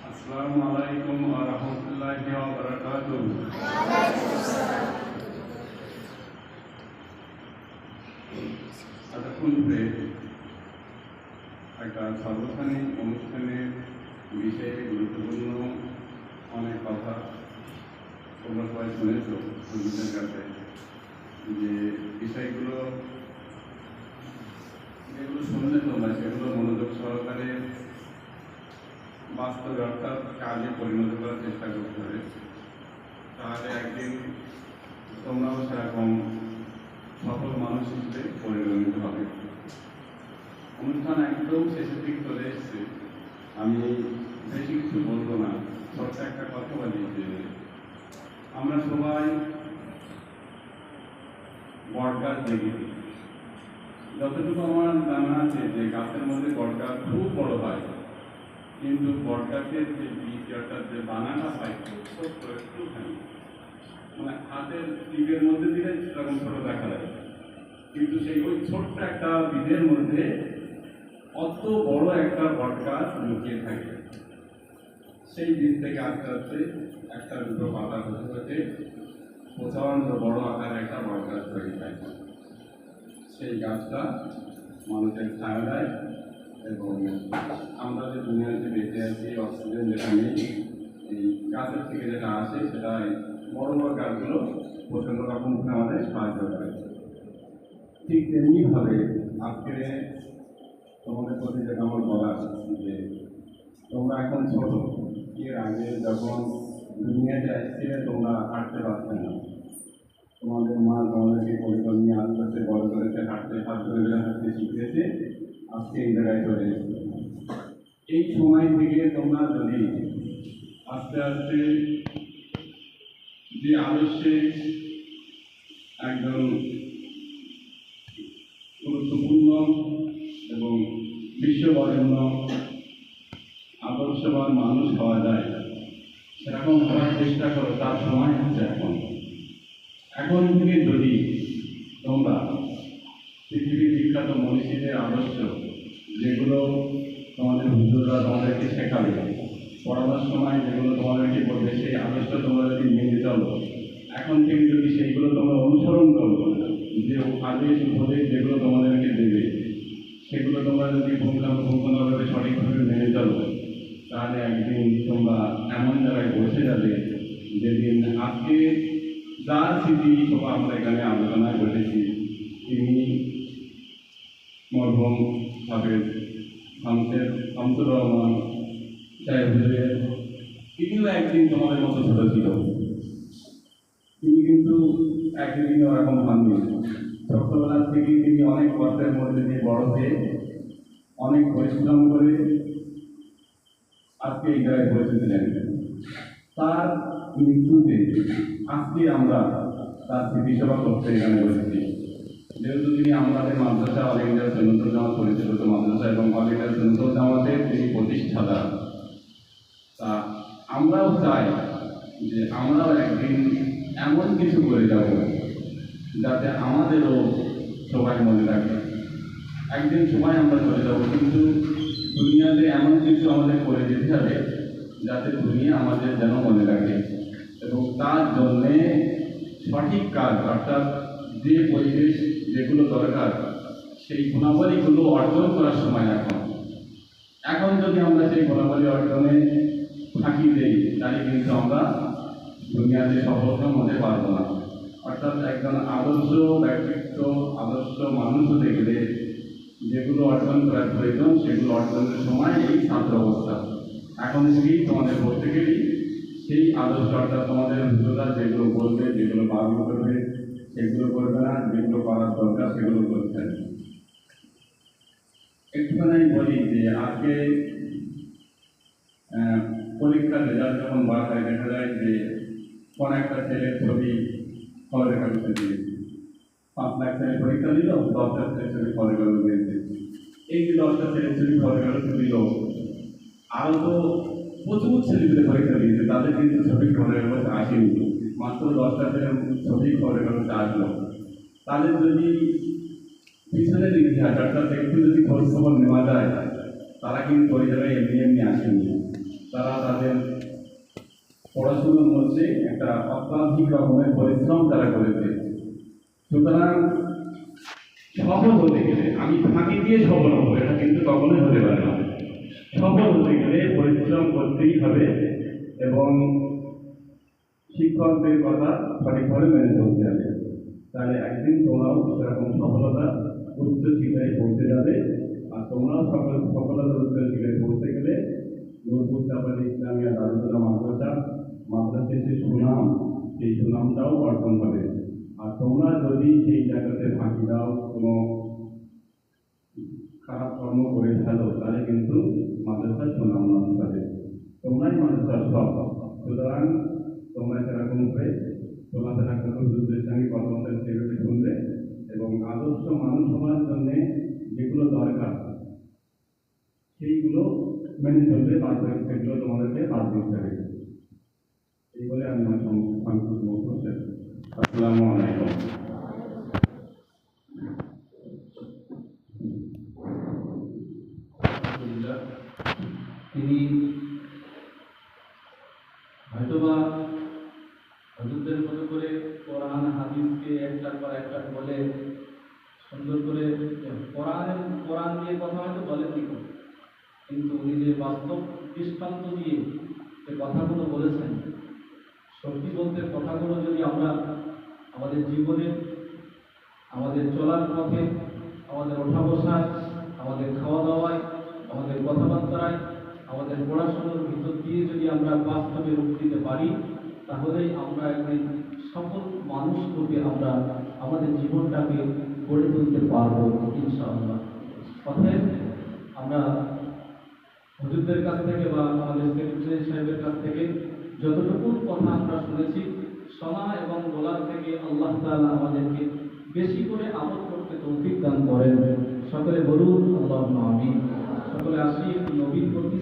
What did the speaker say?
আসসালামু আলাইকুম ওয়া রাহমাতুল্লাহি ওয়া বারাকাতুহু। এতক্ষণ ধরে একটা সার্বজনীন অনুষ্ঠানের বিষয়ে গুরুত্বপূর্ণ অনেক কথা তোমরা সবাই শুনেছ হুজুরদের কাছে, যে বিষয়গুলো যেগুলো শুনলে তোমরা সেগুলো মনোযোগ সহকারে বাস্তবে অর্থাৎ কাজে পরিণত করার চেষ্টা করতে হবে। তাহলে একদিন তোমরাও সেরকম সফল মানুষ হিসেবে পরিগণিত হবে। অনুষ্ঠান একদম শেষের দিক চলে এসছে। আমি বেশি কিছু বলবো না, ছোট্ট একটা কথা বলি যে আমরা সবাই বট গাছ দেখেছি। যতটুকু আমার জানা আছে যে গাছের মধ্যে বট গাছ খুব বড় হয়, কিন্তু বট গাছের যে বীজ অর্থাৎ যে দানাটা হয় খুব ছোট্ট একটুখানি, মানে হাতের টিপের মধ্যে দিলে সেরকম ছোট দেখা যায়, কিন্তু সেই ওই ছোট্ট একটা বীজের মধ্যে অত বড় একটা বট গাছ লুকিয়ে থাকে। সেই বীজ থেকে আস্তে আস্তে একটা দুটো পাতা হতে হতে প্রচন্ড বড় আকারে একটা বট গাছ তৈরি হয়। সেই গাছটা মানুষের ছায়া দেয় এবং আমরা যে দুনিয়াতে বেঁচে আছি, অক্সিজেন যেটা নেই, এই গাছের থেকে যেটা আসে সেটা বড় বড় গাছগুলো প্রচন্ড রকমভাবে আমাদের সাহায্য করে। ঠিক তেমনিভাবে আজকে তোমাদের প্রতি যেটা আমার বলা, যে তোমরা এখন ছোট, এর আগে যখন দুনিয়াতে আসছিলে তোমরা হাঁটতে পারতে না, তোমাদের মা তোমাদেরকে পরিবার নিয়ে আস্তে আস্তে বড় করেছে, হাঁটতে হাত ধরে হাঁটতে শিখিয়েছে, আজকে এই জায়গায় চলে এসেছে। এই সময় থেকে তোমরা যদি আস্তে আস্তে যে আদর্শে একজন গুরুত্বপূর্ণ এবং বিশ্ববরেণ্য আদর্শবান মানুষ হওয়া যায়, সেরকম হওয়ার চেষ্টা করো, তার সময় হচ্ছে এখন। এখন থেকে যদি তোমরা পৃথিবীর বিখ্যাত মনীষীদের আদর্শ, যেগুলো তোমাদের হুজুররা তোমাদেরকে শেখাবে, পড়ানোর সময় যেগুলো তোমাদেরকে বলবে, সেই আদর্শ তোমরা যদি মেনে চলো, এখন থেকে যদি সেইগুলো তোমরা অনুসরণ করো, যে আদেশ উপদেশ যেগুলো তোমাদেরকে দেবে সেগুলো তোমরা যদি পুঙ্খানুপুঙ্খভাবে সঠিকভাবে মেনে চলো, তাহলে একদিন তোমরা এমন জায়গায় বসে যাবে যেদিন আজকে যার স্মৃতি সভা আমরা এখানে আলোচনায় বসেছি, তিনি মরহুম হাফেজ শামসুর রহমান সাহেব হুজুরের, তিনিও একদিন তোমাদের মতো ছোট ছিল। তিনি কিন্তু একদিন ওরকম হননি। ছোট্টবেলা থেকে তিনি অনেক কষ্টের মধ্যে দিয়ে বড় হয়ে অনেক পরিশ্রম করে আজকে এই জায়গায় পৌঁছেছিলেন। তার মৃত্যুতে আজকে আমরা তার স্মৃতিসভা করতে এখানে বসেছি। যেহেতু তিনি আমাদের মাদ্রাসা অল ইন্ডিয়া সুন্নাতুল জামাত পরিচালিত মাদ্রাসা এবং অল ইন্ডিয়া সুন্নাতুল জামাতের তিনি প্রতিষ্ঠাতা, তা আমরাও চাই যে আমরাও একদিন এমন কিছু করে যাব যাতে আমাদেরও সবাই মনে রাখে। একদিন সবাই আমরা চলে যাব, কিন্তু দুনিয়াতে এমন কিছু আমাদের করে যেতে হবে যাতে দুনিয়া আমাদের যেন মনে রাখে, এবং তার জন্যে সঠিক কাজ অর্থাৎ যে পরিবেশ যেগুলো দরকার সেই গুণাবলীগুলো অর্জন করার সময় এখন যদি আমরা সেই গুণাবলী অর্জনে ফাঁকি দেই, তাহলে কিন্তু আমরা দুনিয়াতে সফলকাম হতে পারবো না। অর্থাৎ একজন আদর্শ ব্যক্তিত্ব, আদর্শ মানুষ হতে গেলে যেগুলো অর্জন করার প্রয়োজন সেগুলো অর্জনের সময় এই ছাত্র অবস্থা। এখন থেকেই তোমাদের প্রত্যেকেরই সেই আদর্শ, অর্থাৎ তোমাদের হুজুররা যেগুলো বলবে, যেগুলো পালন করবে সেগুলো করবে না, যেগুলো করার দরকার সেগুলো করতে হবে। একটুখানি বলি যে আজকে পরীক্ষার রেজাল্ট যখন বার হয়, দেখা যায় যে কোন একটা ছেলের ছবি খবরের কাগজে দিয়েছে। 5 লাখ ছেলে পরীক্ষা দিল, 10টা ছেলের ছবি খবরের কাগজে দিয়েছে। এই যে 10টা ছেলের ছবি খবরের কাগজে দিল, আরও তো প্রচুর ছেলেগুলো পরীক্ষা দিয়েছে, তাদের কিন্তু ছবি খবরের কাগজে আসেনি, মাত্র 10টা ছেলের ছবি খবরের কাগজে আসলো। তাদের যদি পিছনের ইতিহাস অর্থাৎ একটু যদি খোঁজ খবর নেওয়া যায়, তারা কিন্তু ওই জায়গায় এমনি এমনি আসেনি। তারা তাদের পড়াশোনার মধ্যে একটা অত্যাধিক রকমের পরিশ্রম তারা করেছে। সুতরাং সফল হতে গেলে আমি ফাঁকি দিয়ে সফল হবো এটা কিন্তু কখনোই হতে পারে না। সফল হতে গেলে পরিশ্রম করতেই হবে এবং শিক্ষকদের কথা সঠিকভাবে মেনে চলতে হবে। তাহলে একদিন তোমরাও সেরকম সফলতা উচ্চ শিক্ষায় পৌঁছে যাবে। আর তোমরাও সফলতার উচ্চ শিক্ষায় পৌঁছে গেলে নূরপুর চাপাতি ইসলামিয়া দারুল মাদ্রাসার যে সুনাম, সেই সুনামটাও অর্জন হবে। আর তোমরা যদি সেই জায়গাতে ফাঁকি দাও, কোনো খারাপ কর্ম করে ফেলো, তাহলে কিন্তু মাদ্রাসার সুনাম নষ্ট হবে। তোমরাই মাদ্রাসার সব। সুতরাং তোমরা সেরকম করে চলাফেরা করো, হুজুরদের সঙ্গে কথা বলতে সেগুলো শুনবে এবং আদর্শ মানুষ হওয়ার জন্য যেগুলো দরকার সেইগুলো মেনে চলবে, বাস্তবিক সেগুলো তোমাদেরকে বাদ দিতে হবে। এই বলে আমি আমার সংক্ষিপ্ত বক্তব্য শেষ। আসসালামু আলাইকুম। তিনি হয়তোবা হুজুরদের মতো করে কোরআন হাদিসকে একটার পর একটা বলে সুন্দর করে কোরআন দিয়ে কথা হয়তো বলেন কি, কিন্তু উনি যে বাস্তব দৃষ্টান্ত দিয়ে যে কথাগুলো বলেছেন, সত্যি বলতে কথাগুলো যদি আমরা আমাদের জীবনে, আমাদের চলার পথে, আমাদের ওঠা বসায়, আমাদের খাওয়া দাওয়ায়, আমাদের কথাবার্তায়, আমাদের পড়াশোনার ভিতর দিয়ে যদি আমরা বাস্তবে রূপ দিতে পারি, তাহলেই আমরা একদিন সফল মানুষ রূপে আমরা আমাদের জীবনটাকে গড়ে তুলতে পারবো ইনশাআল্লাহ। অতএব আমরা হুজুরদের কাছ থেকে বা আমাদের সেক্রেটারি সাহেবের কাছ থেকে যতটুকু কথা আমরা শুনেছি, শোনা এবং বলার থেকে আল্লাহ তাআলা আমাদেরকে বেশি করে আমল করতে তৌফিক দান করেন। সকলে বলুন আল্লাহুম্মা আমিন। সকলে আসি নবীর প্রতি